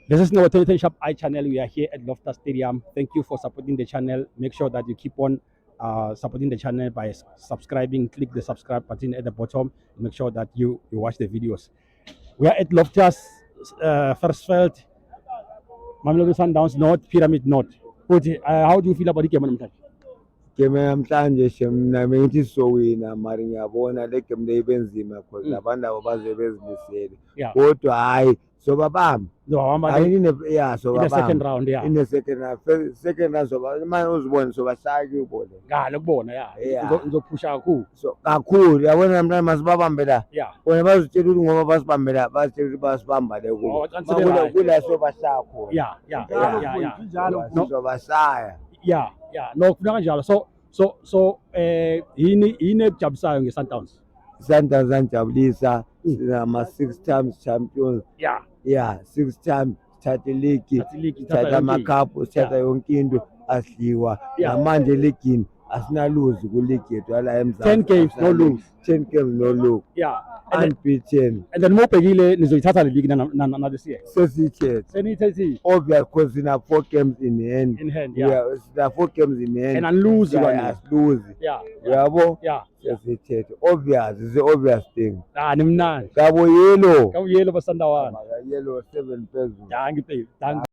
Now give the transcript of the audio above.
This is our 2020 Shop I channel. We are here at Loftus Stadium. Thank you for supporting the channel. Make sure that you keep on supporting the channel by subscribing. Click the subscribe button at the bottom. Make sure that you watch the videos. We are at Loftus first field, Mamelodi Sundowns North, Pyramid North. How do you feel about the game? Game namhlanje mina bengithi sowina mari ngiyabona le game le ibenzima because abantu abo baze bezimisele kodwa hayi sobabamba In the second round, in the second round soba manje uzibone sobashaya ubone ngale kubona ngizophusha kakhulu so kakhulu yabona namhlanje masibabambe la bona bazitshela ukuthi ngoba basibambe la bazitshela ukuthi basibamba le kula sobashaya khona sobashaya no kufuna kanjalo so yini ekujabulisayo nge-Sundowns? Sundowns anjabulisa ama 6 times champions 6 times thatha league thatha amacup thatha yonke into asliwa namanje league asinaluzi ku league yethu ala eMzansi 10 games no lose unbeaten and then mobhekile nizoyithatha le league na this year senithethe obvious because we have 4 games in hand we have 4 games in hand and unlose yabo sesithethe obvious is the obvious thing nimnandi kabo yellow basandawana yellow 7 phezulu ngiphe